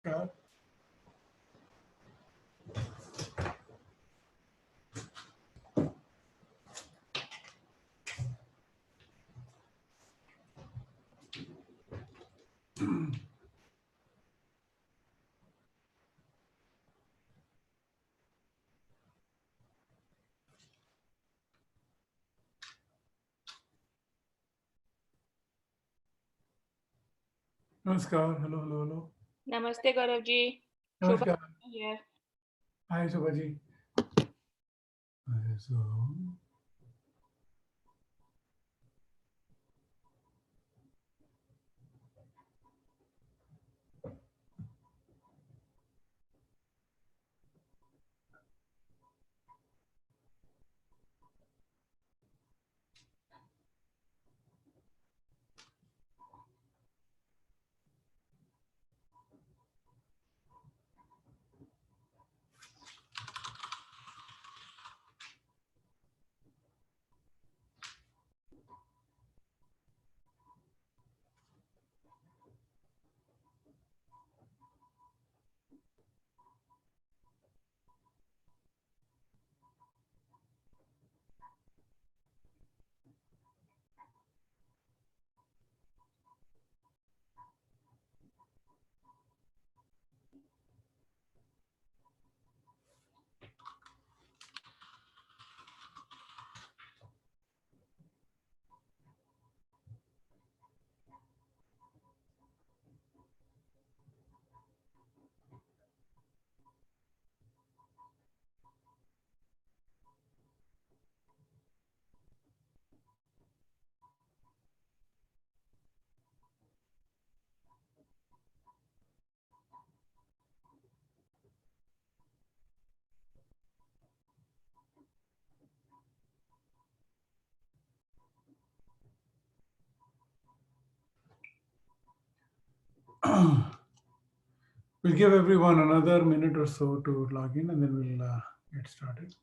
Yeah. Namaskar. Hello, hello, hello. Namaste, Gaurav ji. Shobha Namaskar. here. Hi, Shobhaji. So, we'll give everyone another minute or so to log in and then we'll get started.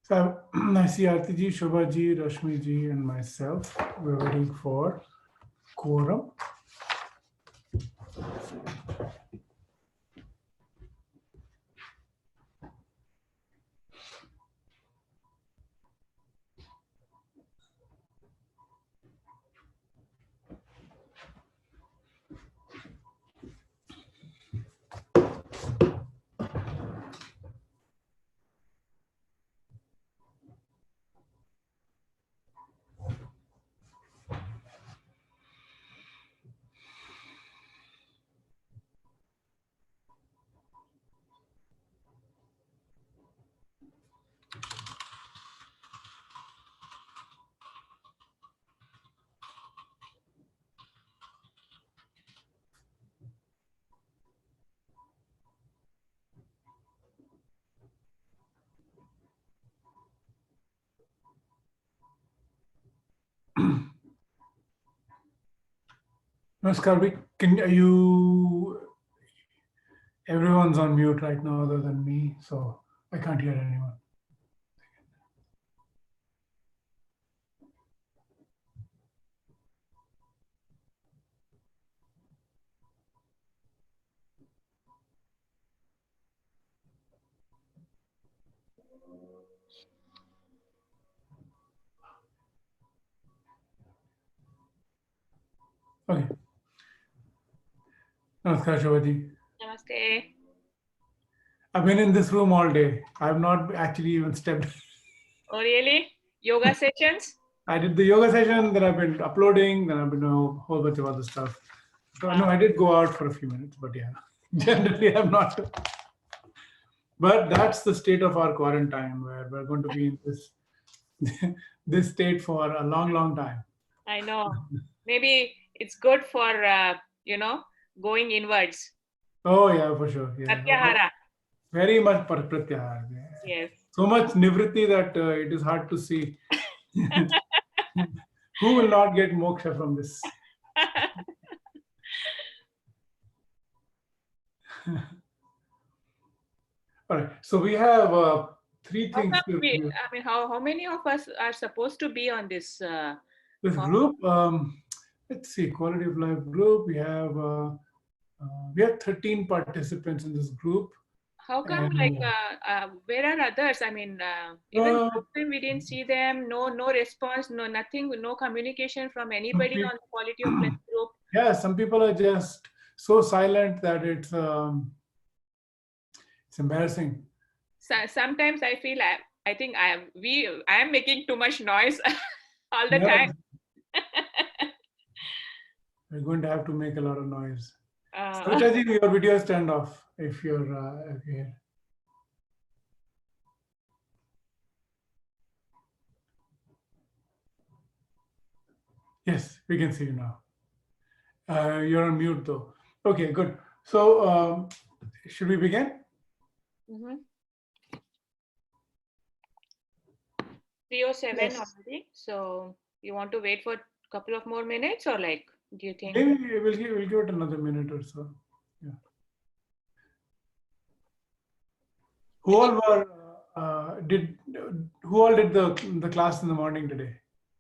So I see Aarti ji, Shobha ji, Rashmi ji, and myself. We're waiting for quorum. Namaskar, can you, everyone's on mute right now other than me, so I can't hear anyone. Okay. Namaskar, Shobhaji. Namaste. I've been in this room all day. I've not actually even stepped. Oh, really? Yoga sessions? I did the yoga session, then I've been uploading, then I've been doing a whole bunch of other stuff. So, no, I did go out for a few minutes, but yeah. Generally, I'm not. But that's the state of our quarantine, where we're going to be in this this state for a long, long time. I know. Maybe it's good for, going inwards. Oh yeah, for sure. Yeah, Pratyahara. very much pratyahar. Yeah. Yes. So much nivritti that it is hard to see who will not get moksha from this. All right. So we have three How things come to review. how many of us are supposed to be on this? This Comm? group, let's see, quality of life group. We have 13 participants in this group. How come, And like, where are others? I mean, even uh, last time we didn't see them. No response. No nothing. No communication from some anybody peop- on the quality of life group. yeah, some people are just so silent that it's embarrassing. So, sometimes I feel I think I am making too much noise all the Yeah, time. we're going to have to make a lot of noise. Uh, Savitaji, your video is turned off if you're here. Yes, we can see you now. You're on mute though. Okay, good. So should we begin? mhm. 3:07 Yes. already. So you want to wait for a couple of more minutes, or like, do you think? Maybe we'll give it another minute or so. Yeah. Who all were who all did the class in the morning today?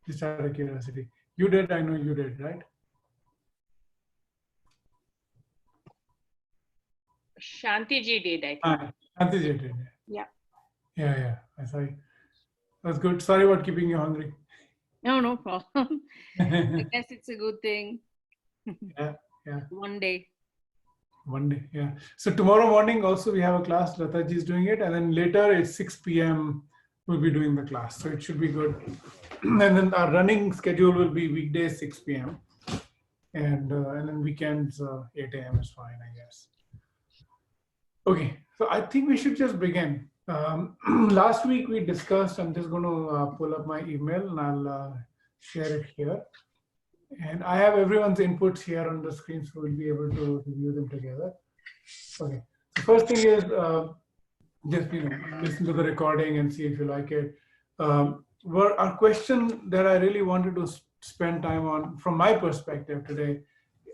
Just out of curiosity. You did. I know you did, right? Shanti ji did, I think. Shantiji did. Yeah. Yeah. I saw you. That's good. Sorry about keeping you hungry. No problem. I guess it's a good thing. Yeah. One day. One day, yeah. So tomorrow morning also we have a class. Lataji is doing it, and then later at 6 p.m. we'll be doing the class. So it should be good. And then our running schedule will be weekdays 6 p.m. And then weekends 8 a.m. is fine, I guess. Okay, so I think we should just begin. Last week we discussed. I'm just going to pull up my email and I'll share it here. And I have everyone's inputs here on the screen, so we'll be able to review them together. Okay. The first thing is just listen to the recording and see if you like it. Our question that I really wanted to spend time on, from my perspective today,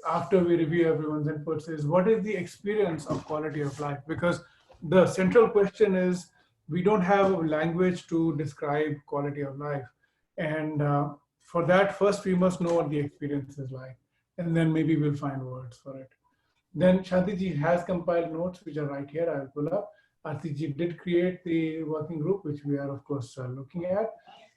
after we review everyone's inputs, is what is the experience of quality of life? Because the central question is we don't have a language to describe quality of life, and for that, first we must know what the experience is like, and then maybe we'll find words for it. Then Shantiji has compiled notes, which are right here. I'll pull up. Artiji did create the working group, which we are, of course, looking at.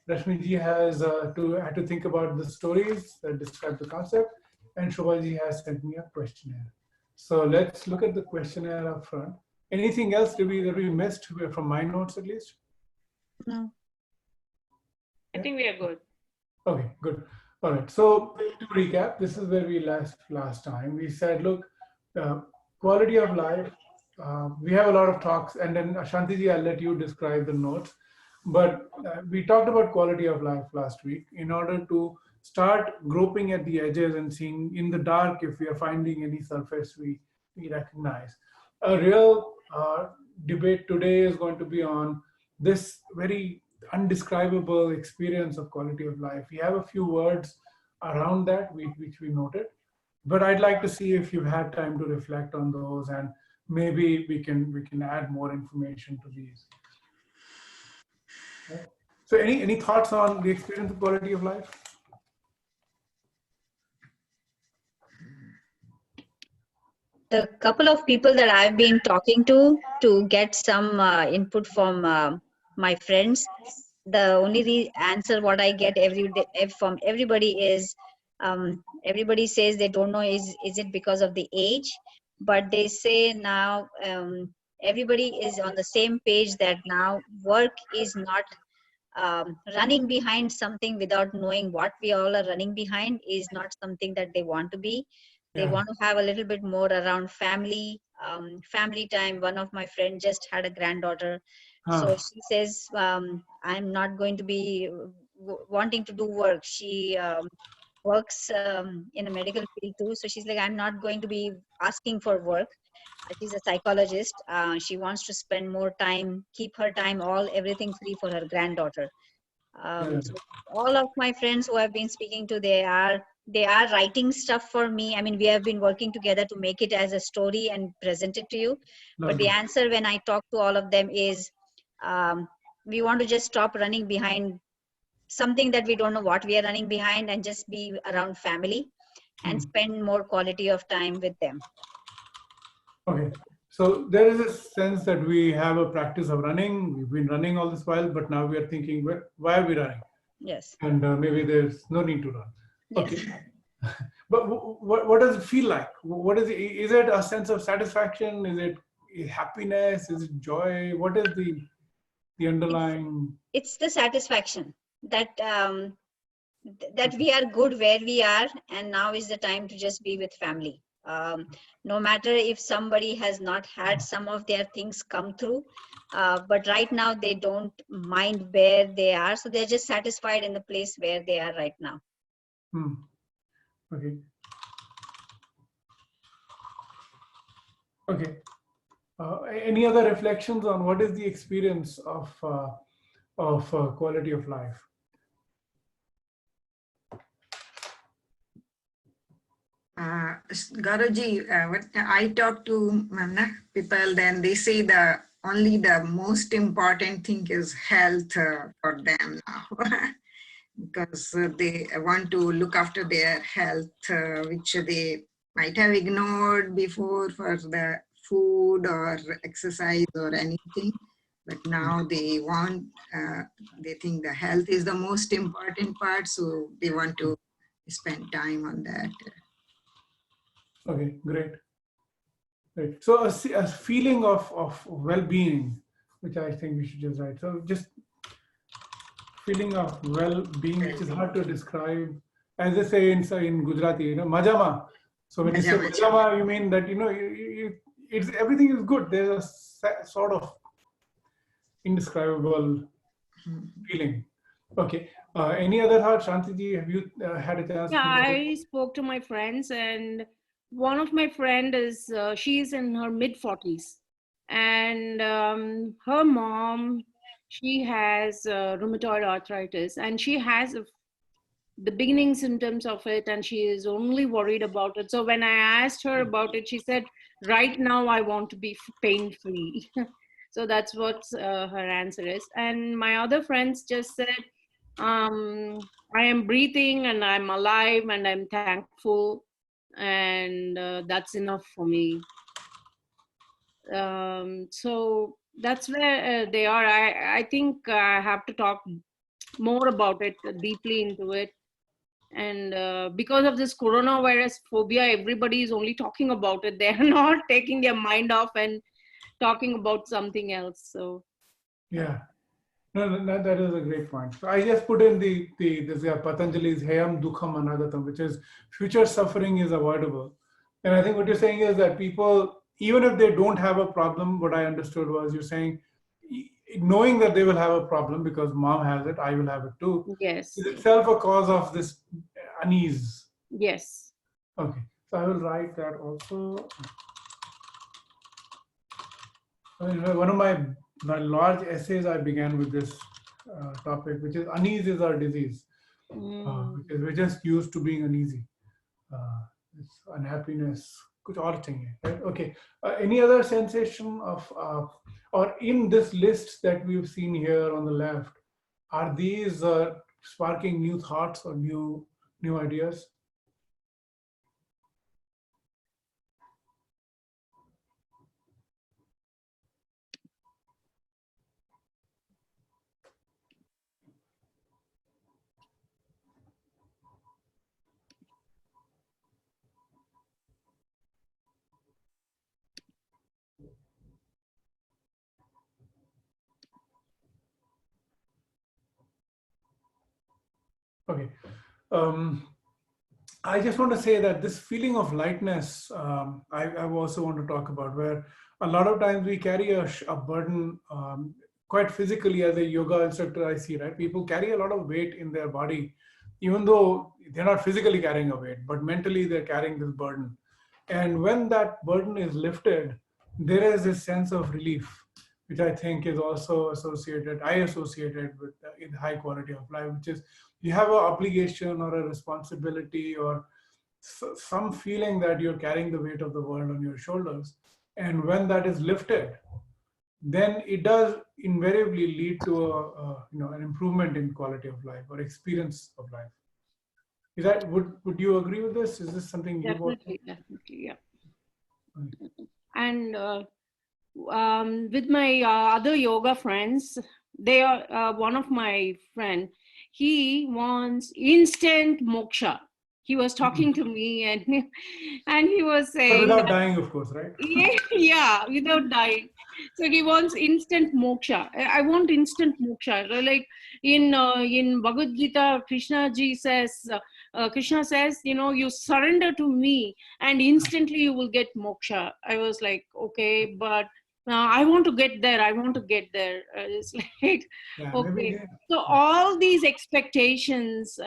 Rashmiji has had to think about the stories that describe the concept. And Shobhaji has sent me a questionnaire. So let's look at the questionnaire up front. Anything else that we missed from my notes, at least? No. I think we are good. Okay, good. All right. So to recap, this is where we last time. We said, look, quality of life. We have a lot of talks, and then Shantiji, I'll let you describe the notes. But we talked about quality of life last week in order to start groping at the edges and seeing in the dark if we are finding any surface we recognize. A real debate today is going to be on this very undescribable experience of quality of life. We have a few words around that which we noted, but I'd like to see if you've had time to reflect on those, and maybe we can add more information to these. Okay. So any thoughts on the experience of quality of life? The couple of people that I've been talking to get some input from my friends, the only answer what I get every day from everybody is everybody says they don't know is it because of the age, but they say now everybody is on the same page that now work is not running behind something without knowing what we all are running behind is not something that they want to be. They Yeah. want to have a little bit more around family, family time. One of my friends just had a granddaughter. So Huh. she says, I'm not going to be wanting to do work. She works in a medical field too. So she's like, I'm not going to be asking for work. She's a psychologist. She wants to spend more time, keep her time, everything free for her granddaughter. Yeah. So all of my friends who I've been speaking to, they are writing stuff for me. I mean, we have been working together to make it as a story and present it to you. But the Lovely. answer when I talk to all of them is, um, we want to just stop running behind something that we don't know what we are running behind, and just be around family and Hmm. spend more quality of time with them. Okay. So there is a sense that we have a practice of running. We've been running all this while, but now we are thinking, why are we running? Yes. And maybe there's no need to run. Yes. Okay. But what does it feel like? What is it a sense of satisfaction? Is it happiness? Is it joy? What is the underlying? It's the satisfaction that that we are good where we are, and now is the time to just be with family. No matter if somebody has not had some of their things come through, but right now they don't mind where they are, so they're just satisfied in the place where they are right now. Hmm. Okay. Okay. Any other reflections on what is the experience of quality of life? Garuji, what I talk to people, then they say only the most important thing is health for them now, because they want to look after their health, which they might have ignored before for the food or exercise or anything. But now they they think the health is the most important part, so they want to spend time on that. Okay, great. Right. So a feeling of well-being, which I think we should just write. So just feeling of well-being, which is hard to describe. As they say in Gujarati, majama. So when you say majama, you mean that it's everything is good. There's a sort of indescribable feeling. Okay. Any other thought, Shantiji? Have you had a chance? Yeah, to I spoke to my friends, and one of my friend is she's in her mid-40s, and her mom, she has rheumatoid arthritis, and she has the beginning symptoms of it, and she is only worried about it. So when I asked her about it, she said, right now I want to be pain-free. So that's what her answer is. And my other friends just said, I am breathing and I'm alive and I'm thankful, and that's enough for me. So that's where they are. I think I have to talk more about it, deeply into it. And because of this coronavirus phobia, everybody is only talking about it. They're not taking their mind off and talking about something else. So yeah. No, that is a great point. So I just put in this Patanjali's Hayam Dukham Anagatam, which is future suffering is avoidable. And I think what you're saying is that people, even if they don't have a problem, what I understood was you're saying, knowing that they will have a problem because mom has it, I will have it too, yes, is itself a cause of this unease. yes. Okay, so I will write that also. One of my large essays, I began with this topic, which is unease is our disease. Because we're just used to being uneasy. It's unhappiness, kuch aur chahiye, right? Okay. Any other sensation of, or in this list that we've seen here on the left, are these sparking new thoughts or new ideas? Okay. I just want to say that this feeling of lightness, I also want to talk about, where a lot of times we carry a burden quite physically. As a yoga instructor, I see, right? People carry a lot of weight in their body, even though they're not physically carrying a weight, but mentally they're carrying this burden. And when that burden is lifted, there is this sense of relief, which I think is also associated, I associated with in high quality of life, which is you have an obligation or a responsibility or some feeling that you're carrying the weight of the world on your shoulders. And when that is lifted, then it does invariably lead to an improvement in quality of life or experience of life. Is that, would you agree with this? Is this something you want? Definitely, yeah. And with my other yoga friends, they are one of my friend, he wants instant moksha. He was talking to me and he was But saying without that, dying, of course, right? yeah, without dying. So he wants instant moksha. I want instant moksha. Like in Bhagavad Gita, Krishna says, you surrender to me and instantly you will get moksha. I was like, okay, but I want to get there. I want to get there. It's like, Yeah, okay. maybe. So all these expectations,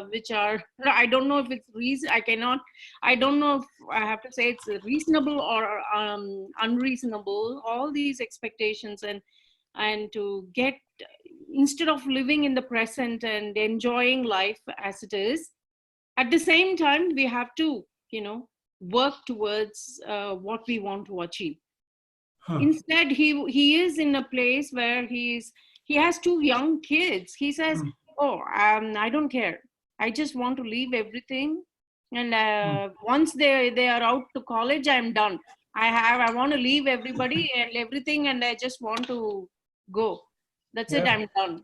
which are, I don't know if it's reason. I don't know if I have to say it's reasonable or unreasonable. All these expectations and to get, instead of living in the present and enjoying life as it is, at the same time we have to work towards what we want to achieve. Instead he is in a place where he has two young kids. He says, I don't care, I just want to leave everything, and once they are out to college, I'm done. I want to leave everybody and everything, and I just want to go. That's it, I'm done.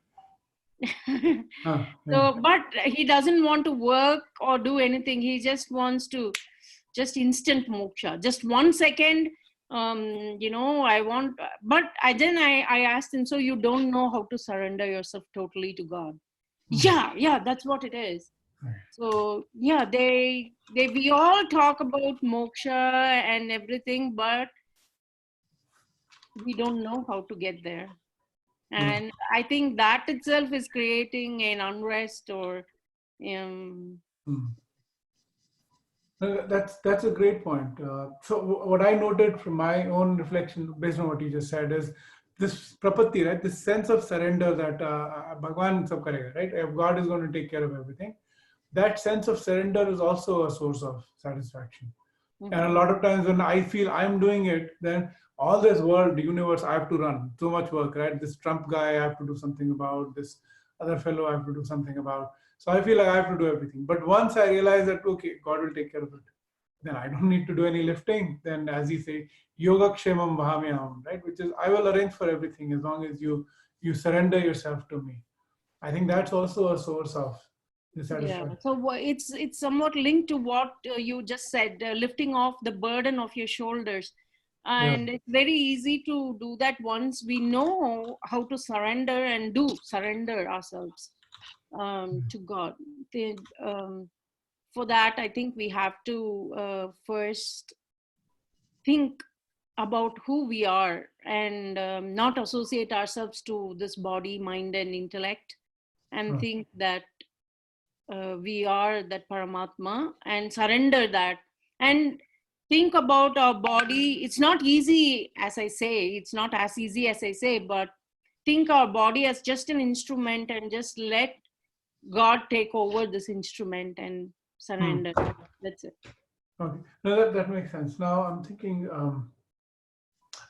So, but he doesn't want to work or do anything. He just wants to instant moksha, just 1 second. I want, but I asked him, so you don't know how to surrender yourself totally to God? Yeah, that's what it is. So yeah, we all talk about moksha and everything, but we don't know how to get there. And I think that itself is creating an unrest or That's a great point. So what I noted from my own reflection, based on what you just said, is this prapatti, right? This sense of surrender that Bhagwan sab karega, right? If God is going to take care of everything, that sense of surrender is also a source of satisfaction. And a lot of times when I feel I'm doing it, then all this world, universe, I have to run. So much work, right? This Trump guy, I have to do something about. This other fellow, I have to do something about. So I feel like I have to do everything. But once I realize that, okay, God will take care of it, then I don't need to do any lifting. Then, as you say, yoga kshemam vahamyam, right? Which is, I will arrange for everything as long as you surrender yourself to me. I think that's also a source of dissatisfaction. Yeah. So it's somewhat linked to what you just said, lifting off the burden of your shoulders. And it's very easy to do that once we know how to surrender and surrender ourselves to God. For that, I think we have to first think about who we are and not associate ourselves to this body, mind, and intellect, and think that we are that Paramatma and surrender that. And think about our body. It's not easy, as I say, it's not as easy as I say, but think our body as just an instrument and just let God take over this instrument and surrender. That's it. Okay, no, that makes sense. Now I'm thinking,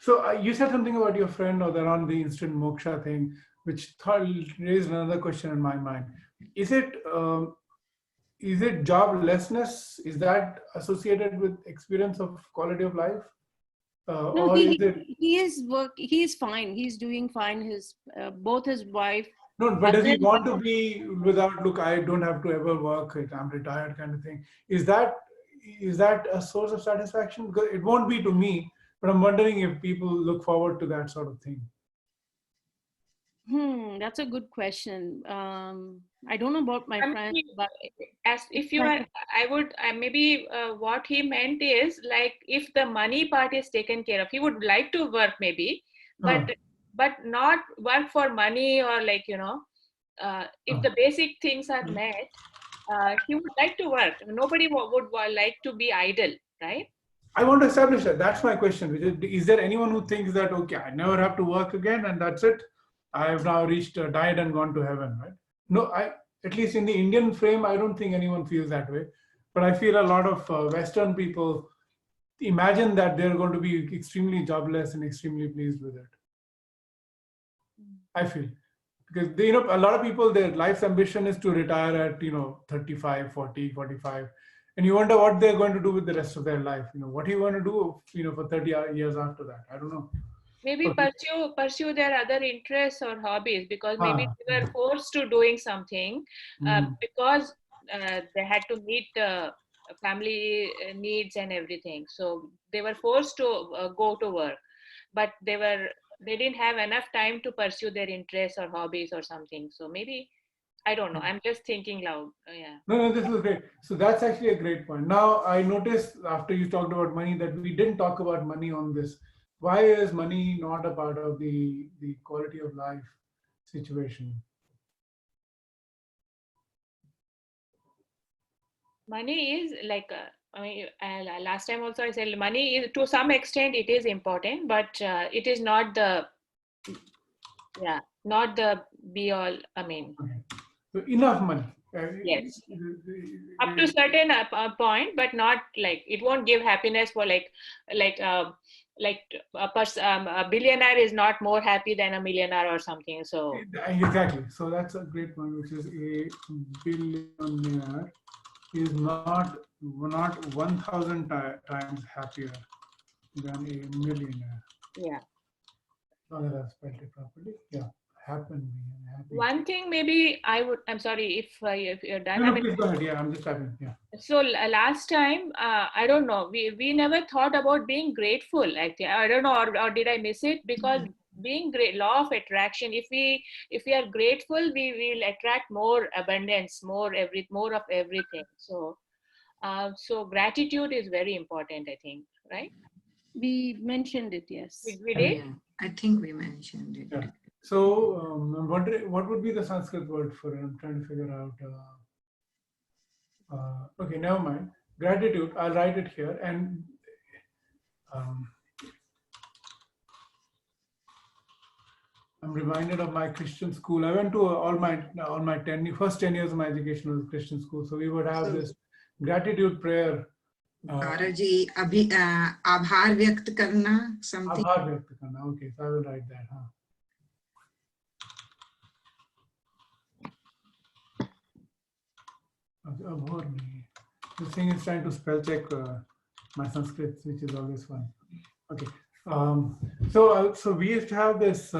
so you said something about your friend or around the instant moksha thing, which raised another question in my mind. Is it joblessness? Is that associated with experience of quality of life? No, or is it? he is fine. He's doing fine. His both his wife. No, but does he want to be without, look, I don't have to ever work, I'm retired kind of thing? Is that a source of satisfaction? Because it won't be to me, but I'm wondering if people look forward to that sort of thing. That's a good question. I don't know about my I friends, mean, but as if you are, I would maybe what he meant is like if the money part is taken care of, he would like to work maybe, Uh, but not work for money or like if the basic things are met, he would like to work. Nobody would like to be idle, right? I want to establish that. That's my question. Is there anyone who thinks that, okay, I never have to work again and that's it? I have now reached, died and gone to heaven, right? No, at least in the Indian frame, I don't think anyone feels that way. But I feel a lot of Western people imagine that they're going to be extremely jobless and extremely pleased with it. I feel. Because they, a lot of people, their life's ambition is to retire at 35, 40, 45, and you wonder what they're going to do with the rest of their life. What are you going to do for 30 years after that? I don't know. Maybe Okay. pursue their other interests or hobbies, because maybe Ah. they were forced to doing something because they had to meet family needs and everything, so they were forced to go to work, but they didn't have enough time to pursue their interests or hobbies or something. So maybe, I don't know, I'm just thinking loud. Yeah. No, this is great. So that's actually a great point. Now, I noticed after you talked about money that we didn't talk about money on this. Why is money not a part of the quality of life situation? Money is like I mean, last time also I said money is, to some extent it is important, but it is not the, not the be all. I mean, Okay. So enough money. yes, up to certain point, but not like it won't give happiness for like uh, like a billionaire is not more happy than a millionaire or something. So Exactly. So that's a great point, which is a billionaire is not 1,000 times happier than a millionaire. yeah. Now that I've spelled it properly. Yeah. Happy. One thing maybe I'm sorry if you're done. I No, mean, please go ahead. Yeah, I'm just typing. Yeah. so last time, I don't know, we never thought about being grateful. Actually, I don't know, or did I miss it? Because being great, law of attraction. If we are grateful, we will attract more abundance, more of everything. So so gratitude is very important, I think, right? we mentioned it, yes. We did. Yeah, I think we mentioned it. Yeah. So I'm wondering what would be the Sanskrit word for it. I'm trying to figure out. Okay, never mind. Gratitude. I'll write it here. And I'm reminded of my Christian school. I went to all my first 10 years of my education was Christian school. So we would have this gratitude prayer. Bharaji, आभार व्यक्त करना, something. आभार व्यक्त करना. Okay, so I will write that. Abhor nahi. This thing is trying to spell check my Sanskrit, which is always fun. Okay. So we used to have this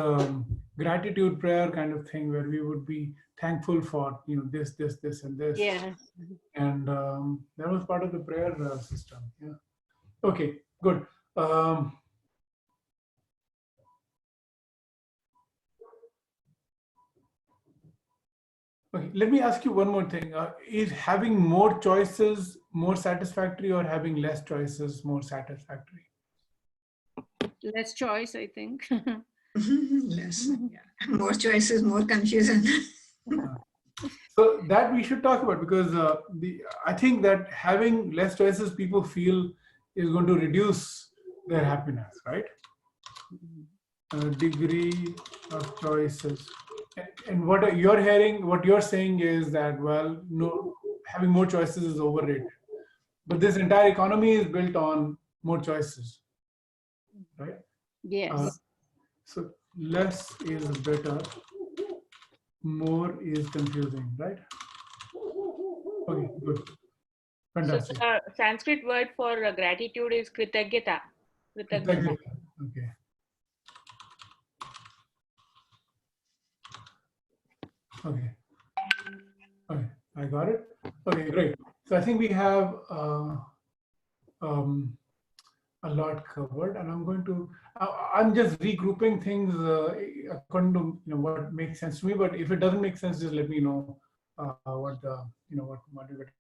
gratitude prayer kind of thing where we would be thankful for this, and this. Yeah. And that was part of the prayer system. Yeah. Okay. Good. Okay. Let me ask you one more thing. Is having more choices more satisfactory, or having less choices more satisfactory? Less choice, I think. Less, yeah. More choices, more confusion. So that we should talk about, because I think that having less choices, people feel is going to reduce their happiness, right? Degree of choices. And what you're hearing, what you're saying is that, well, no, having more choices is overrated. But this entire economy is built on more choices, right? Yes. So less is better, more is confusing, right? Okay, good. Fantastic. So the Sanskrit word for gratitude is kritagyata. Okay. Okay. Okay, I got it. Okay, great. So I think we have a lot covered, and I'm going to, I'm just regrouping things according to what makes sense to me. But if it doesn't make sense, just let me know what the what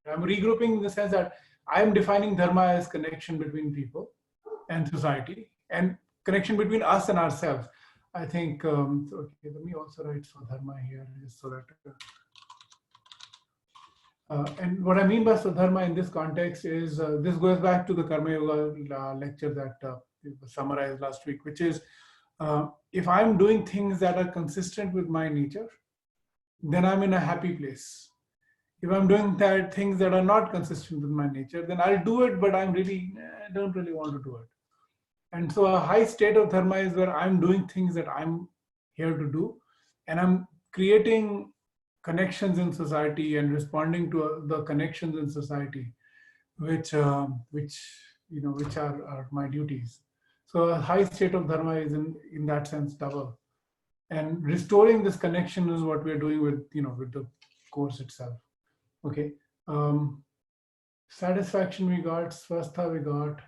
I'm regrouping in the sense that I'm defining dharma as connection between people and society, and connection between us and ourselves. I think. So, okay, let me also write Swadharma here, just so that. And what I mean by Swadharma in this context is this goes back to the Karma Yoga lecture that was summarized last week, which is if I'm doing things that are consistent with my nature, then I'm in a happy place. If I'm doing things that are not consistent with my nature, then I'll do it, but I don't really want to do it. And so a high state of dharma is where I'm doing things that I'm here to do, and I'm creating connections in society and responding to the connections in society, which are my duties. So a high state of dharma is in that sense double. And restoring this connection is what we're doing with the course itself. Okay. Satisfaction we got, swastha we got.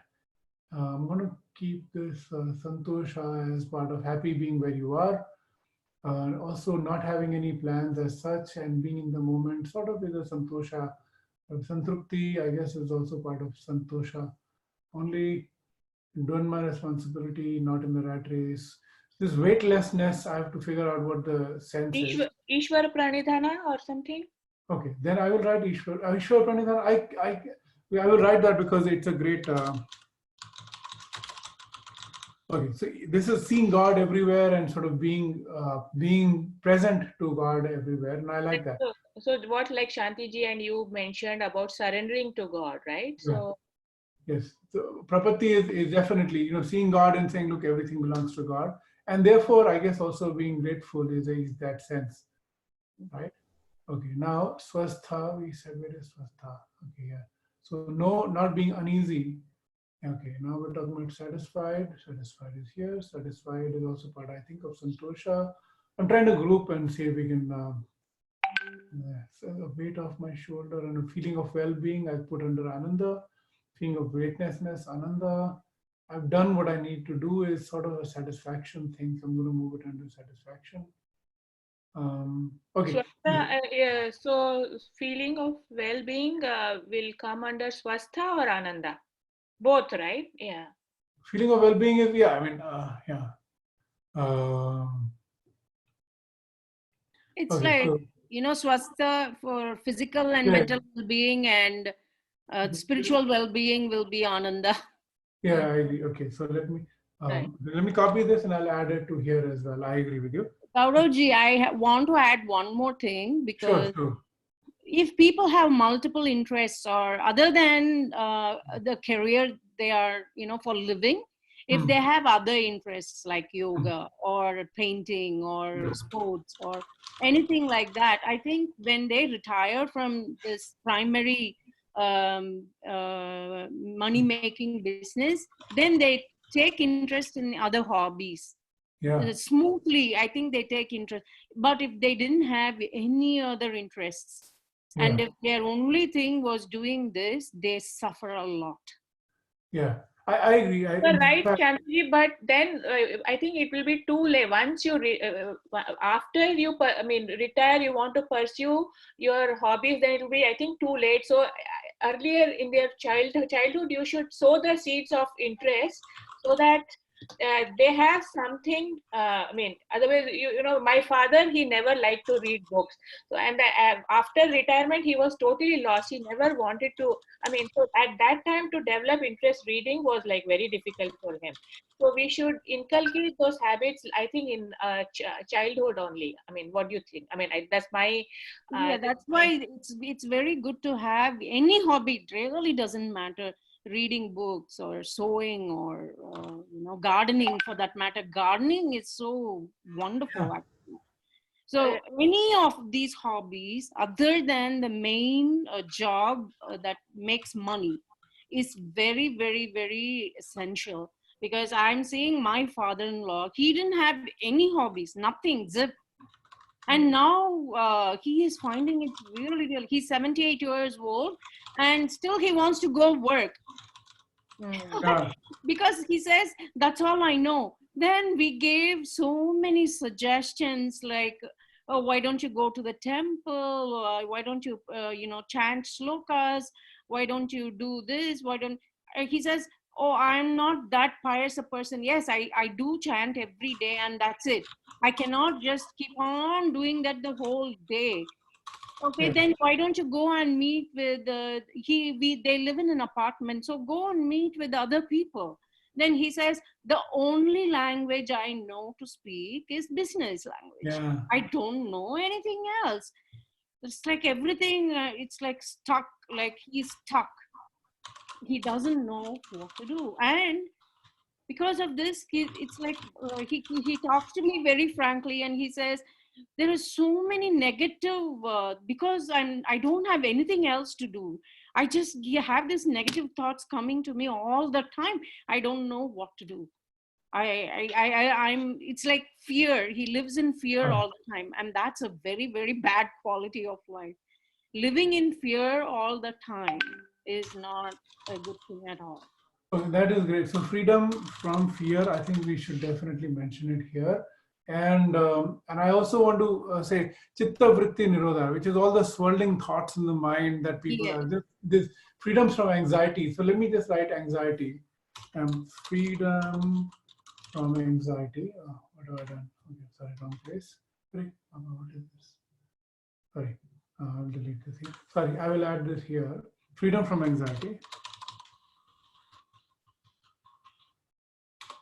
I'm going to keep this santosha as part of happy being where you are. Also not having any plans as such and being in the moment sort of is a santosha. Santrupti, I guess, is also part of santosha. Only doing my responsibility, not in the rat race. This weightlessness, I have to figure out what the sense is. Ishwar Pranidhana or something? Okay, then I will write Ishwar. Ishwar Pranidhana, I will write that because it's a great... Okay, so this is seeing God everywhere and sort of being present to God everywhere, and I like that. So what like Shantiji and you mentioned about surrendering to God, right? Yeah. So yes, so prapatti is definitely seeing God and saying, look, everything belongs to God, and therefore I guess also being grateful is that sense, right? Okay, now swastha, we said where is swastha? Okay, yeah. So no, not being uneasy. Okay, now we're talking about satisfied. Satisfied is here. Satisfied is also part, I think, of santosha. I'm trying to group and see if we can. So the weight off my shoulder and a feeling of well-being I put under ananda. Feeling of weightlessness, ananda. I've done what I need to do is sort of a satisfaction thing. So I'm going to move it under satisfaction. Okay. So feeling of well-being will come under swastha or ananda? Both, right? Yeah. Feeling of well-being is, yeah, I mean, yeah. It's Okay, like, so, swastha for physical and mental well-being, and spiritual well-being will be ananda. Yeah, I agree. Okay, so let me copy this and I'll add it to here as well. I agree with you. Gauravji, I want to add one more thing, because Sure. if people have multiple interests, or other than the career they are, for living, if they have other interests like yoga or painting or sports or anything like that, I think when they retire from this primary money-making business, then they take interest in other hobbies. Yeah. Smoothly, I think they take interest. But if they didn't have any other interests, and if their only thing was doing this, they suffer a lot. Yeah, I agree. You're right, Shantiji, but then I think it will be too late. Once you, after you, retire, you want to pursue your hobbies, then it will be, I think, too late. So earlier in their childhood, you should sow the seeds of interest so that they have something. Otherwise, my father, he never liked to read books. So, and after retirement, he was totally lost. He never wanted to. So at that time, to develop interest reading was like very difficult for him. So we should inculcate those habits, I think, in childhood only. What do you think? That's my. That's why it's very good to have any hobby. It really doesn't matter. Reading books or sewing or gardening, for that matter. Gardening is so wonderful, actually. So any of these hobbies, other than the main job that makes money, is very, very, very essential. Because I'm seeing my father-in-law, he didn't have any hobbies, nothing, zip. And now he is finding it really, he's 78 years old, and still he wants to go work. Yeah. Because he says, that's all I know. Then we gave so many suggestions like, oh, why don't you go to the temple? Why don't you, chant slokas? Why don't you do this? Why don't, he says, oh, I'm not that pious a person. Yes, I do chant every day and that's it. I cannot just keep on doing that the whole day. Okay, Yes. then why don't you go and meet with they live in an apartment, so go and meet with other people. Then he says, the only language I know to speak is business language. Yeah. I don't know anything else. It's like everything, it's like stuck, like he's stuck. He doesn't know what to do. And because of this, it's like he talks to me very frankly and he says, there are so many negative because I don't have anything else to do. I just have these negative thoughts coming to me all the time. I don't know what to do. I'm it's like fear. He lives in fear all the time, and that's a very, very bad quality of life. Living in fear all the time is not a good thing at all. Okay, that is great. So freedom from fear, I think we should definitely mention it here. And I also want to say chitta vritti nirodha, which is all the swirling thoughts in the mind that people have. This freedoms from anxiety. So let me just write anxiety. Freedom from anxiety. What have I done? Okay, sorry, wrong place. Sorry, what is this? Sorry, I'll delete this here. Sorry, I will add this here. Freedom from anxiety.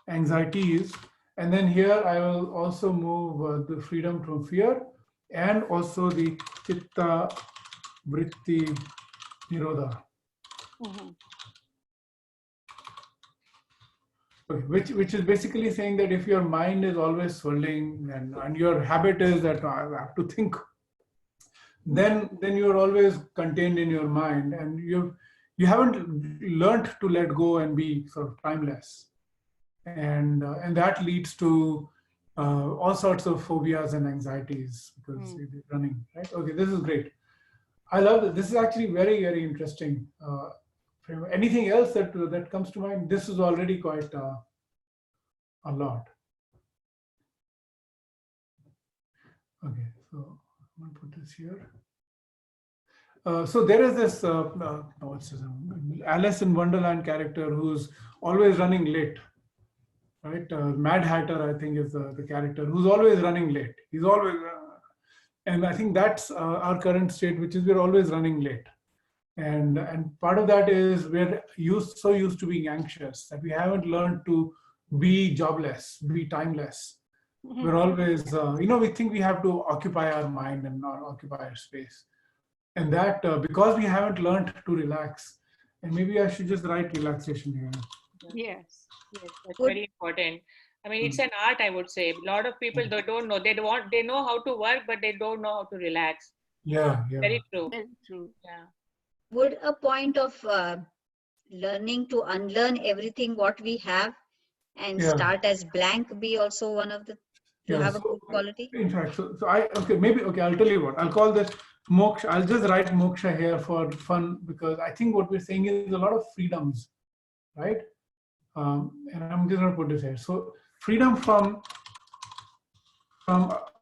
Anxieties, and then here I will also move the freedom from fear and also the chitta vritti nirodha. Okay, which is basically saying that if your mind is always swirling and your habit is that I have to think, then you're always contained in your mind and you haven't learned to let go and be sort of timeless. And that leads to all sorts of phobias and anxieties because they're running, right? Okay, this is great. I love it. This is actually very, very interesting. Anything else that comes to mind? This is already quite a lot. Okay, so I'm going to put this here. So there is this what's his name? Alice in Wonderland character who's always running late. Right, Mad Hatter, I think, is the character who's always running late. He's always, and I think that's our current state, which is we're always running late. And part of that is we're so used to being anxious that we haven't learned to be jobless, be timeless. We're always, we think we have to occupy our mind and not occupy our space. And that because we haven't learned to relax, and maybe I should just write relaxation here. Yes. Yes, that's very important. I mean, it's an art, I would say. A lot of people they don't know. They know how to work, but they don't know how to relax. Yeah. Very true. Very true. Yeah. Would a point of learning to unlearn everything what we have and start as blank be also one of the have a good quality? In fact, so I'll tell you what, I'll call this moksha. I'll just write moksha here for fun because I think what we're saying is a lot of freedoms, right? And I'm just going to put this here. So freedom from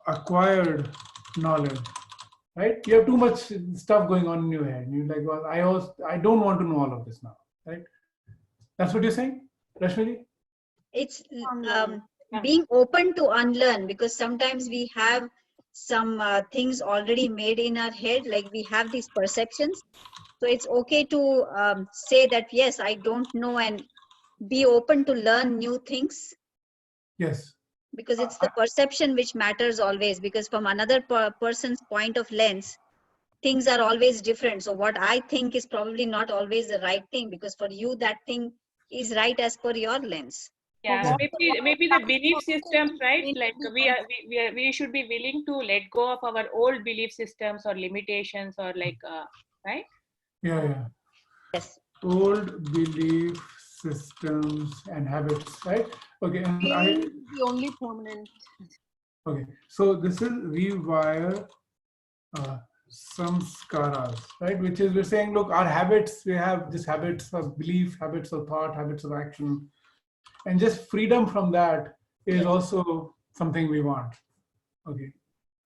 acquired knowledge, right? You have too much stuff going on in your head. You're like, well, I don't want to know all of this now, right? That's what you're saying, Rashmini? It's being open to unlearn, because sometimes we have some things already made in our head, like we have these perceptions. So it's okay to say that, yes, I don't know, and be open to learn new things. Yes. Because it's the perception which matters always, because from another person's point of lens, things are always different. So what I think is probably not always the right thing, because for you, that thing is right as per your lens. Yeah, maybe the belief systems, right? Like we should be willing to let go of our old belief systems or limitations or like, right? Yeah. Yes. Old belief systems and habits, right? Okay, and the only permanent. Okay, so this is rewire samskaras, right? Which is, we're saying, look, our habits, we have just habits of belief, habits of thought, habits of action, and just freedom from that is also something we want. Okay.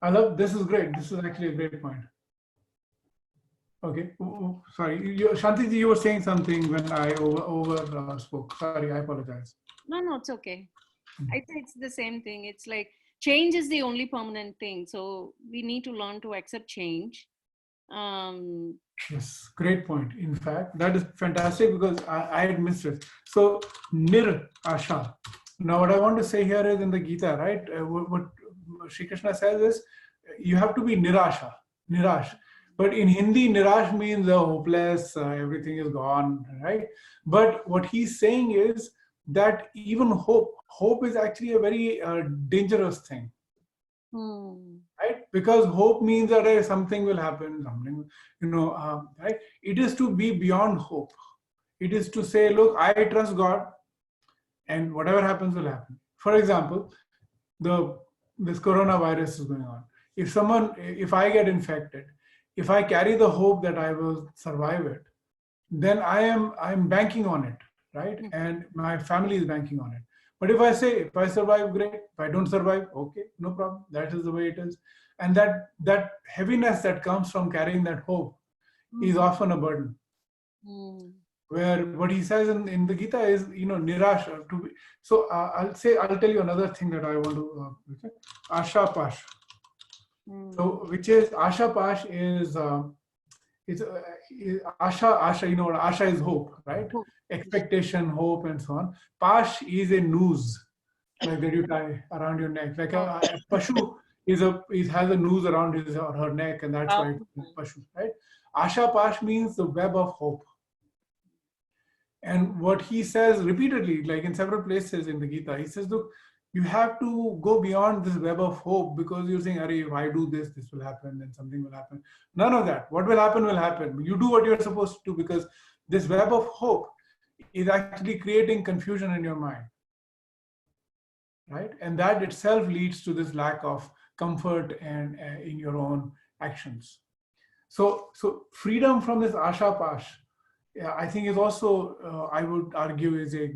I love, this is great. This is actually a great point. Okay. Sorry, Shantiji, you were saying something when I over spoke. Sorry, I apologize. No, it's okay. I think it's the same thing. It's like change is the only permanent thing. So we need to learn to accept change. Yes, great point. In fact, that is fantastic because I had missed it. So, nir asha. Now, what I want to say here is in the Gita, right? What Shri Krishna says is you have to be nirasha, nirash. But in Hindi, nirash means hopeless, everything is gone, right? But what he's saying is that even hope is actually a very dangerous thing. Right? Because hope means that something will happen, something, right? It is to be beyond hope. It is to say, look, I trust God and whatever happens will happen. For example, this coronavirus is going on. If I get infected, if I carry the hope that I will survive it, then I'm banking on it, right? And my family is banking on it. But if I survive, great. If I don't survive, okay, no problem. That is the way it is. And that heaviness that comes from carrying that hope is often a burden. Where what he says in the Gita is, nirasha. So I'll tell you another thing that I want to, Asha Pash. So which is, Asha Pash is, Asha, what Asha is hope, right? Expectation, hope, and so on. Pash is a noose, like that you tie around your neck. Like a pashu has a noose around his or her neck, and that's why it's pashu, right? Asha Pash means the web of hope. And what he says repeatedly, like in several places in the Gita, he says, look, you have to go beyond this web of hope because you're saying, if I do this, this will happen, then something will happen. None of that. What will happen will happen. You do what you're supposed to do because this web of hope is actually creating confusion in your mind, right? And that itself leads to this lack of comfort and in your own actions. So freedom from this Asha Pash, I think is also, I would argue, is a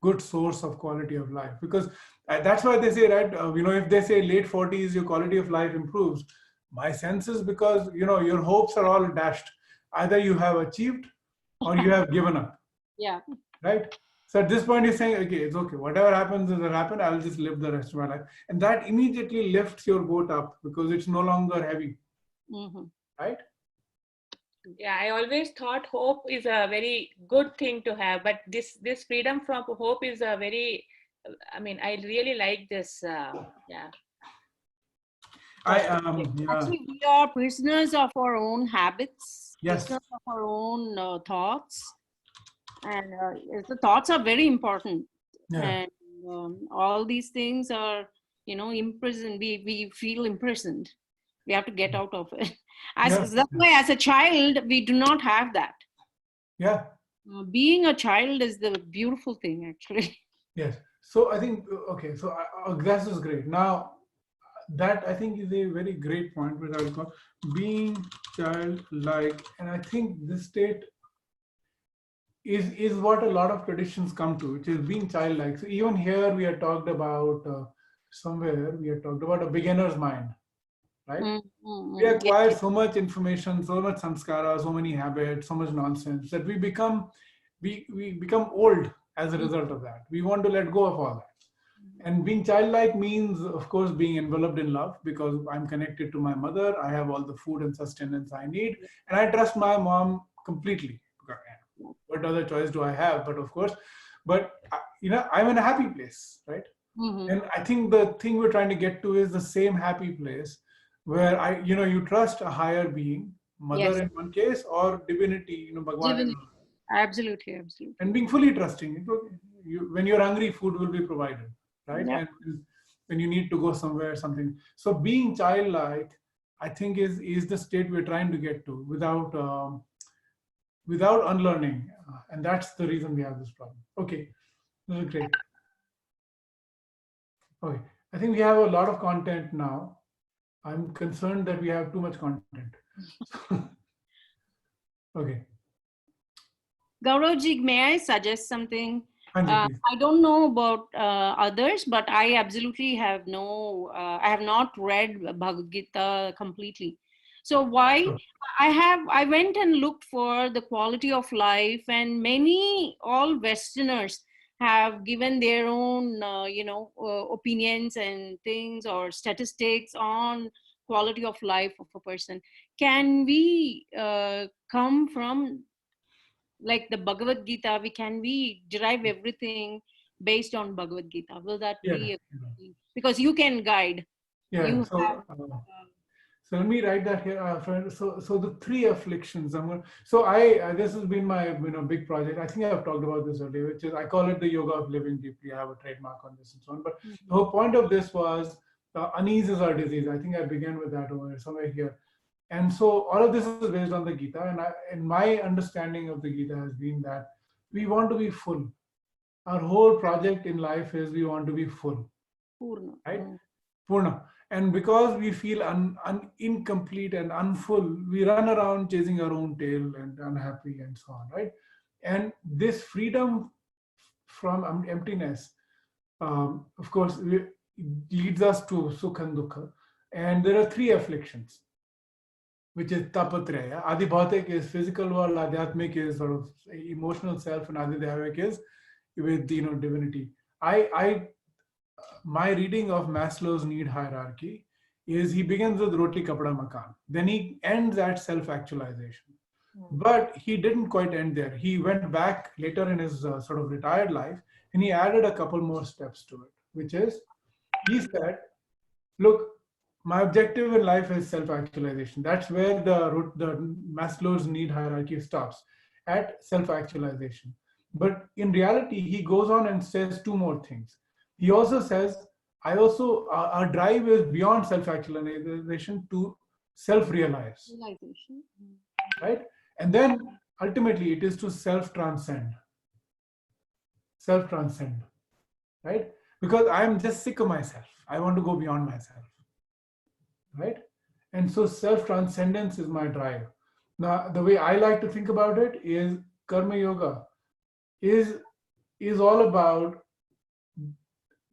good source of quality of life, because that's why they say, right, if they say late 40s, your quality of life improves. My sense is because, your hopes are all dashed. Either you have achieved or you have given up. Yeah. Right? So at this point, you're saying, okay, it's okay. Whatever happens, will happen. I'll just live the rest of my life. And that immediately lifts your boat up because it's no longer heavy. Right? Yeah, I always thought hope is a very good thing to have, but this freedom from hope is a very, I really like this. Yeah. Actually, we are prisoners of our own habits, prisoners of our own thoughts, and the thoughts are very important. And all these things are, imprisoned. We feel imprisoned. We have to get out of it. That's why, as a child, we do not have that. Yeah. Being a child is the beautiful thing, actually. Yes. So I think, okay, so this is great. Now, that I think is a very great point, which I would call being childlike. And I think this state is what a lot of traditions come to, which is being childlike. So even here we are talked about, somewhere we are talked about a beginner's mind. Right? We acquire so much information, so much samskara, so many habits, so much nonsense that we become old as a result of that. We want to let go of all that. And being childlike means, of course, being enveloped in love because I'm connected to my mother. I have all the food and sustenance I need, and I trust my mom completely. What other choice do I have? But of course, I'm in a happy place, right? And I think the thing we're trying to get to is the same happy place where you trust a higher being, mother in one case, or divinity, Bhagwan. Absolutely. And being fully trusting. When you're hungry, food will be provided, right? Yeah. And when you need to go somewhere, something. So being childlike, I think is the state we're trying to get to without unlearning. And that's the reason we have this problem. Okay, this is great. Okay, I think we have a lot of content now. I'm concerned that we have too much content. Okay. Gauravji, may I suggest something? Hanji, please. I don't know about others, but I absolutely have I have not read Bhagavad Gita completely. So why? Sure. I went and looked for the quality of life, and all Westerners have given their own, opinions and things or statistics on quality of life of a person. Can we come from like the Bhagavad Gita? We derive everything based on Bhagavad Gita? Will that Yeah. be because you can guide? Yeah. You So, so let me write that here, friend. So the three afflictions. This has been my big project. I think I've talked about this earlier, which is I call it the yoga of living deeply. I have a trademark on this and so on. But the whole point of this was unease is our disease. I think I began with that over somewhere here. And so all of this is based on the Gita. And my understanding of the Gita has been that we want to be full. Our whole project in life is we want to be full, Purna. right? Purna. And because we feel incomplete and unfull, we run around chasing our own tail and unhappy and so on, right? And this freedom from emptiness, of course, leads us to sukha and dukkha. And there are three afflictions, which is tapatraya. Adi bhautik is physical world, adhyatmik is sort of emotional self, and adi dhyavik is with divinity. My reading of Maslow's need hierarchy is he begins with roti kapda makan, then he ends at self-actualization. But he didn't quite end there. He went back later in his sort of retired life, and he added a couple more steps to it, which is he said, look, my objective in life is self-actualization. That's where the Maslow's need hierarchy stops, at self-actualization. But in reality, he goes on and says two more things. He also says, our drive is beyond self-actualization to self-realize, right? And then ultimately it is to self-transcend, right? Because I'm just sick of myself. I want to go beyond myself, right? And so self-transcendence is my drive. Now, the way I like to think about it is karma yoga is all about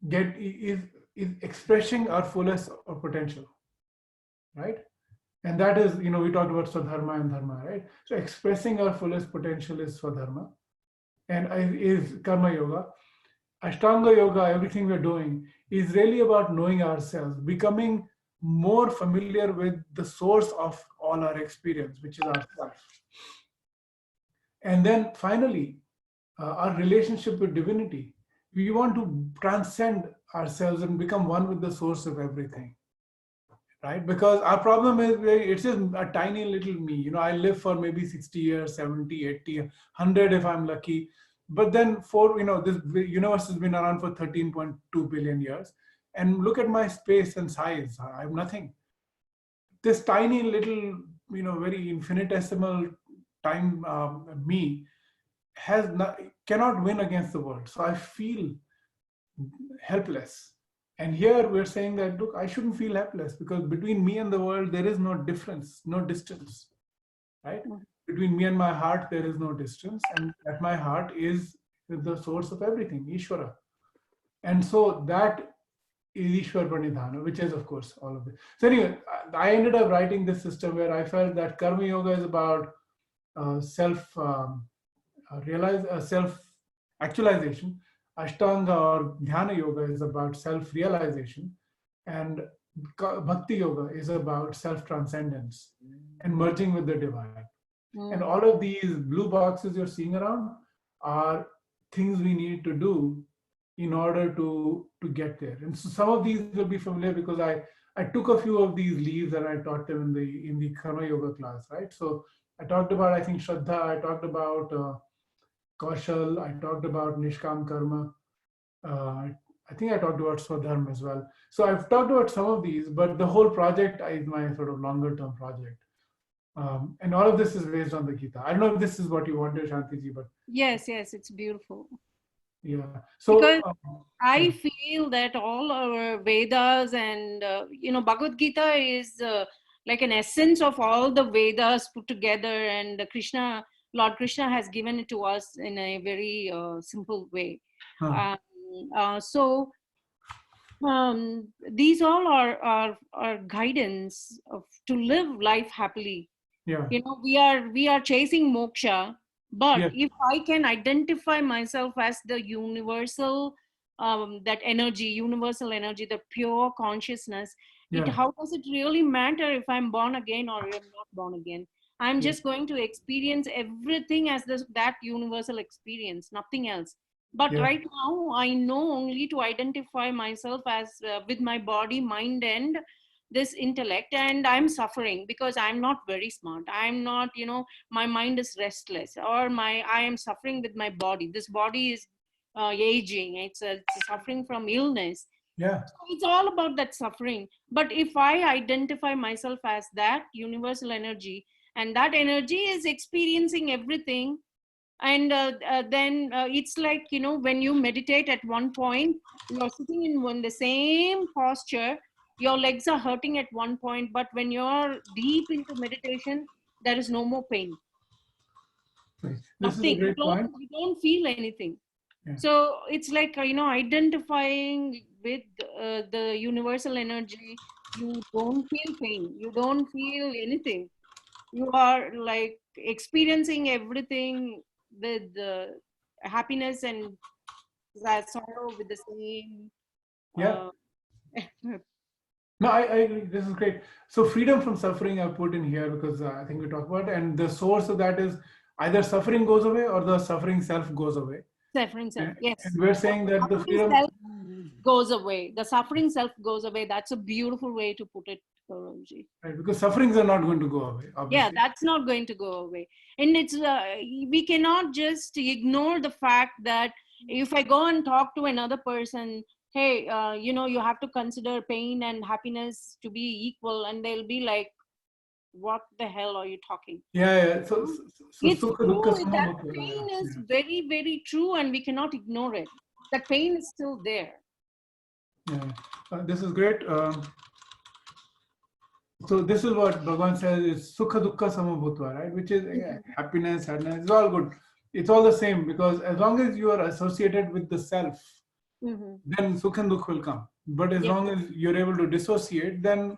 is expressing our fullest potential, right? And that is, we talked about swadharma and dharma, right? So expressing our fullest potential is swadharma, and is karma yoga. Ashtanga yoga, everything we're doing, is really about knowing ourselves, becoming more familiar with the source of all our experience, which is ourself. And then finally, our relationship with divinity. We want to transcend ourselves and become one with the source of everything, right? Because our problem is it's just a tiny little me. I live for maybe 60 years, 70, 80, 100 if I'm lucky. But then this universe has been around for 13.2 billion years. And look at my space and size. I'm nothing. This tiny little, very infinitesimal time me cannot win against the world. So I feel helpless. And here we're saying that, look, I shouldn't feel helpless because between me and the world, there is no difference, no distance, right? Between me and my heart, there is no distance. And at my heart is the source of everything, Ishvara. And so that is Ishwar Pranidhana, which is, of course, all of it. So anyway, I ended up writing this system where I felt that Karma Yoga is about self-actualization. Ashtanga or Dhyana Yoga is about self-realization. And Bhakti Yoga is about self-transcendence and merging with the divine. And all of these blue boxes you're seeing around are things we need to do in order to get there. And so some of these will be familiar because I took a few of these leaves and I taught them in the Karma Yoga class, right? So I talked about, I think, Shraddha, I talked about Kaushal, I talked about Nishkam Karma, I think I talked about Swadharma as well. So I've talked about some of these, but the whole project is my sort of longer term project. And all of this is based on the Gita. I don't know if this is what you wanted, Shantiji, but yes, it's beautiful. Yeah. So because I feel that all our Vedas and Bhagavad Gita is like an essence of all the Vedas put together, and Lord Krishna has given it to us in a very simple way. Huh. So these all are guidance to live life happily. Yeah. You know, we are chasing moksha, but Yes. if I can identify myself as the universal, that energy, universal energy, the pure consciousness, Yeah. how does it really matter if I'm born again or I'm not born again? I'm Yeah. just going to experience everything as that universal experience, nothing else. But Yeah. right now I know only to identify myself as with my body, mind, and this intellect, and I'm suffering because I'm not very smart. I'm not, you know, my mind is restless, or I am suffering with my body. This body is aging. It's suffering from illness. Yeah. So it's all about that suffering. But if I identify myself as that universal energy, and that energy is experiencing everything, and then it's like, you know, when you meditate, at one point you're sitting in the same posture, your legs are hurting at one point, but when you're deep into meditation, there is no more pain, Right. This is a nothing. great point. You don't feel anything. Yeah. So it's like, you know, identifying with the universal energy. You don't feel pain, you don't feel anything. You are like experiencing everything with happiness and sorrow with the same Yeah. uh, No, I agree. This is great. So freedom from suffering I put in here because I think we talked about it, and the source of that is either suffering goes away or the suffering self goes away. suffering self. And Yes, we're saying the that the suffering freedom, self goes away, the suffering self goes away. That's a beautiful way to put it, Gaurav-ji. right, because sufferings are not going to go away, Yeah, obviously. that's not going to go away. And it's we cannot just ignore the fact that if I go and talk to another person, hey, you know, you have to consider pain and happiness to be equal, and they'll be like, what the hell are you talking? Yeah, yeah. So It's sukha true, dukkha that samabhutva. pain is Yeah. very, very true, and we cannot ignore it. That pain is still there. Yeah. This is great. So this is what Bhagavan says is sukha dukkha samabhutva, right? Which is happiness, sadness, it's all good. It's all the same because as long as you are associated with the self, then sukha and dukha will come. But as Yeah. long as you're able to dissociate, then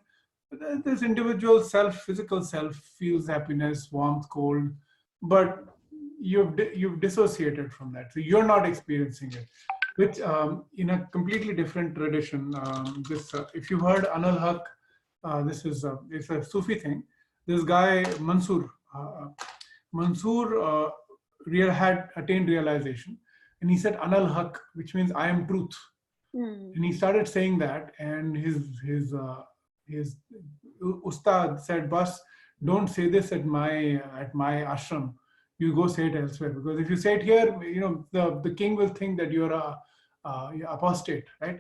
this individual self, physical self, feels happiness, warmth, cold, but you've dissociated from that, so you're not experiencing it. Which in a completely different tradition, this if you've heard Anal Haq, this is it's a Sufi thing. This guy Mansoor had attained realization, and he said Anal Haq, which means I am truth. And he started saying that, and his ustad said, "Bas, don't say this at my ashram. You go say it elsewhere, because if you say it here, you know, the king will think that you're a apostate, right?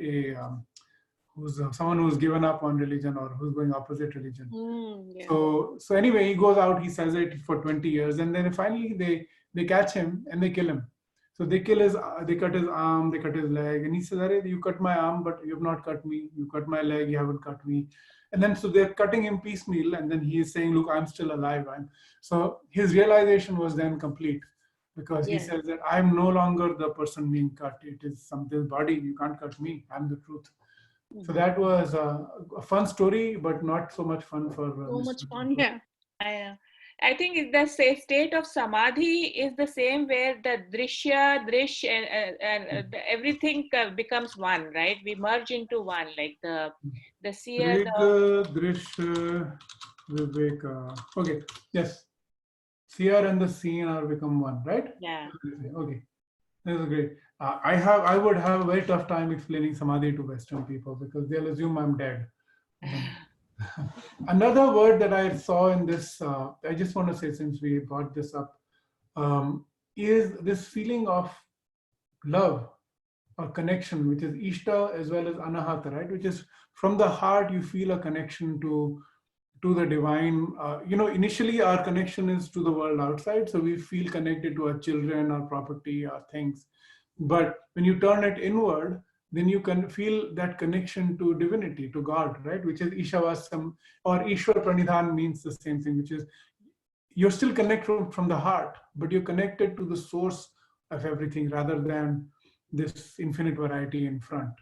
Who's someone who's given up on religion or who's going opposite religion." Yeah. So anyway, he goes out, he says it for 20 years, and then finally they catch him and they kill him. So they cut his arm, they cut his leg, and he says, "Arey, you cut my arm, but you have not cut me. You cut my leg, you haven't cut me." And then so they're cutting him piecemeal, and then he is saying, "Look, I'm still alive." So his realization was then complete, because he says that I'm no longer the person being cut. It is something body. You can't cut me. I'm the truth. So that was a fun story, but not so much fun for So much fun, Mr. yeah. I think the state of samadhi is the same, where the drish, and everything becomes one, right? We merge into one, like the seer, Rig, Drish, Viveka. Okay, yes. Seer and the seen are become one, right? yeah. Okay, this is great. I would have a very tough time explaining samadhi to Western people because they'll assume I'm dead. Another word that I saw in this, I just want to say, since we brought this up, is this feeling of love or connection, which is Ishta as well as Anahata, right? Which is from the heart, you feel a connection to the divine. Initially our connection is to the world outside, so we feel connected to our children, our property, our things. But when you turn it inward, then you can feel that connection to divinity, to God, right? Which is Ishavasam, or Ishwar Pranidhan means the same thing, which is you're still connected from the heart, but you're connected to the source of everything rather than this infinite variety in front.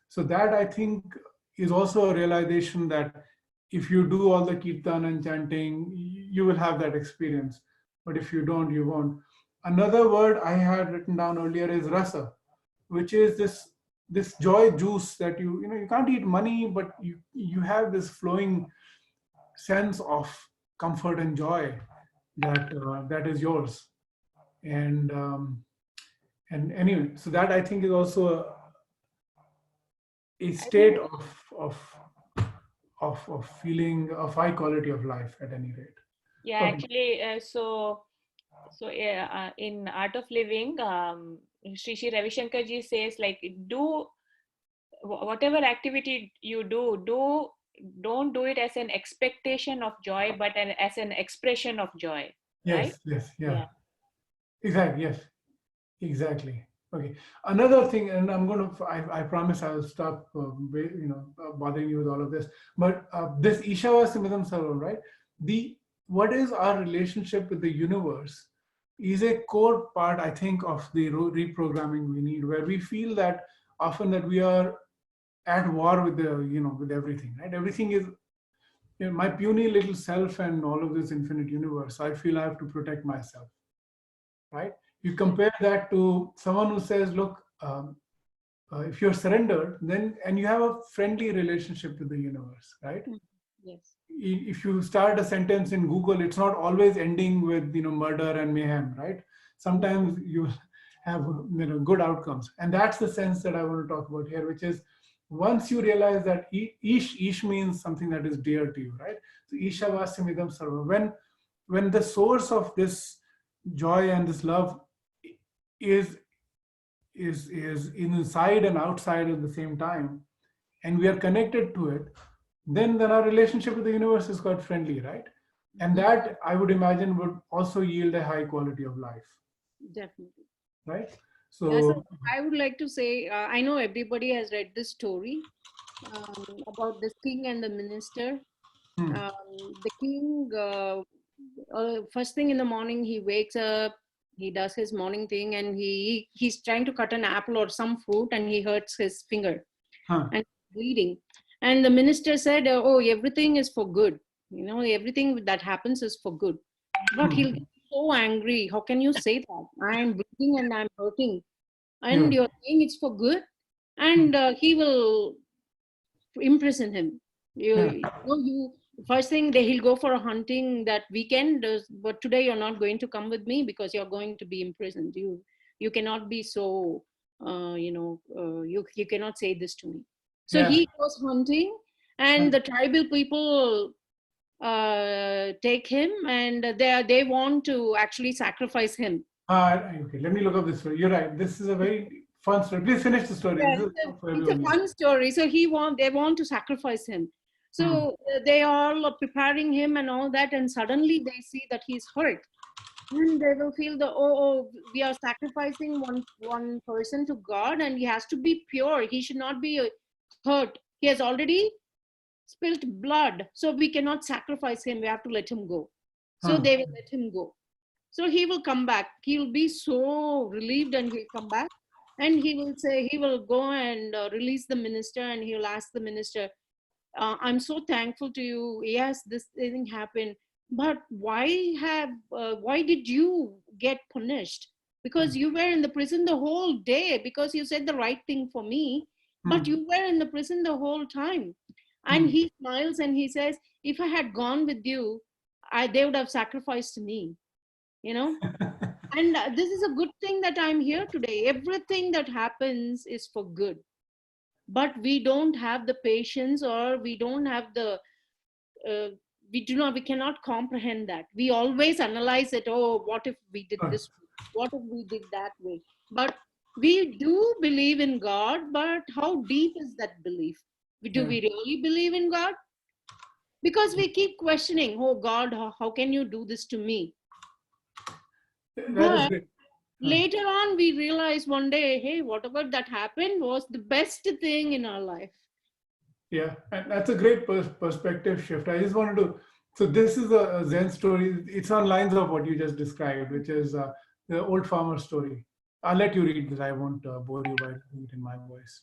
So that, I think, is also a realization that if you do all the kirtan and chanting, you will have that experience. But if you don't, you won't. Another word I had written down earlier is rasa, which is this joy juice that you can't eat money, but you have this flowing sense of comfort and joy that is yours. And anyway, so that, I think, is also a state of feeling of high quality of life at any rate. Yeah, Okay. actually, in Art of Living, Sri Ravi Shankar ji says, like, do whatever activity you do, don't do it as an expectation of joy, but as an expression of joy. Right? Yes, yeah. Yeah. Exactly, yes, exactly. Okay. Another thing, and I promise I'll stop, bothering you with all of this. But this Ishavasya Sarvam, right? What is our relationship with the universe is a core part, I think, of the reprogramming we need, where we feel that often that we are at war with with everything, right? Everything is my puny little self and all of this infinite universe. I feel I have to protect myself, right? You compare that to someone who says, look, if you're surrendered, then, and you have a friendly relationship with the universe, right? Yes. If you start a sentence in Google, it's not always ending with murder and mayhem, right? Sometimes you have good outcomes, and that's the sense that I want to talk about here, which is once you realize that ish means something that is dear to you, right? So Ishavasya Sarva, when the source of this joy and this love is inside and outside at the same time, and we are connected to it, then our relationship with the universe is quite friendly, right? And that, I would imagine, would also yield a high quality of life. Definitely. Right? So I would like to say, I know everybody has read this story about this king and the minister. The king, first thing in the morning, he wakes up, he does his morning thing, and he's trying to cut an apple or some fruit, and he hurts his finger and bleeding. And the minister said, oh, everything is for good. Everything that happens is for good. But he'll get so angry. How can you say that? I'm bleeding and I'm hurting. And you're saying it's for good? And he will imprison him. First thing, he'll go for a hunting that weekend, but today you're not going to come with me because you're going to be imprisoned. You cannot be so, you cannot say this to me. So he goes hunting, and the tribal people take him, and they want to actually sacrifice him. Okay, let me look up this story. You're right. This is a very fun story. Please finish the story. Yeah, it's a fun story. So they want to sacrifice him. So they all are preparing him and all that, and suddenly they see that he's hurt. And they will feel we are sacrificing one person to God, and he has to be pure. He should not be hurt. He has already spilt blood, so we cannot sacrifice him. We have to let him go. So they will let him go. So he will come back. He will be so relieved, and he'll come back. And he will go and release the minister, and he will ask the minister, I'm so thankful to you. Yes, this thing happened, but why did you get punished? Because you were in the prison the whole day, because you said the right thing for me, but you were in the prison the whole time. And he smiles and he says, if I had gone with you, they would have sacrificed me, And this is a good thing that I'm here today. Everything that happens is for good. But we don't have the patience, or we don't have the, we cannot comprehend that. We always analyze it. Oh, what if we did this? What if we did that way? But we do believe in God, but how deep is that belief? Do we really believe in God? Because we keep questioning, oh God, how can you do this to me? That is great. Later on, we realized one day, hey, whatever that happened was the best thing in our life. Yeah, and that's a great perspective shift. I just wanted to, so this is a Zen story. It's on lines of what you just described, which is the old farmer story. I'll let you read this. I won't bore you by reading it in my voice.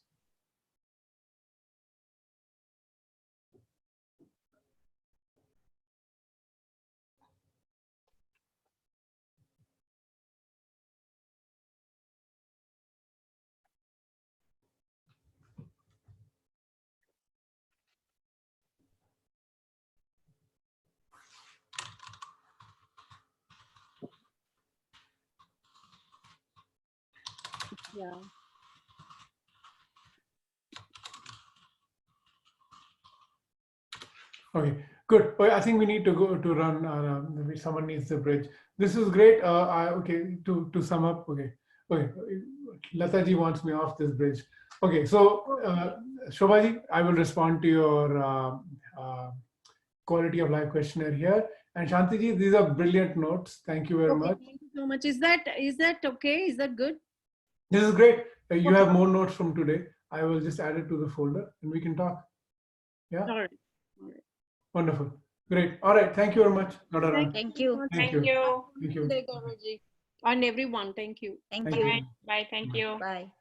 Yeah. Okay, good. Oh, I think we need to go to run. Maybe someone needs the bridge. This is great. Okay, to sum up. Okay. Lataji wants me off this bridge. Okay, so Shobhaji, I will respond to your quality of life questionnaire here. And Shantiji, these are brilliant notes. Thank you very much. Thank you so much. Is that okay? Is that good? This is great. You have more notes from today. I will just add it to the folder and we can talk. Yeah. All right. Wonderful. Great. All right. Thank you very much. Thank you. Thank you. Thank you. And everyone, thank you. Thank Thank you. you. Bye. Thank you. Bye.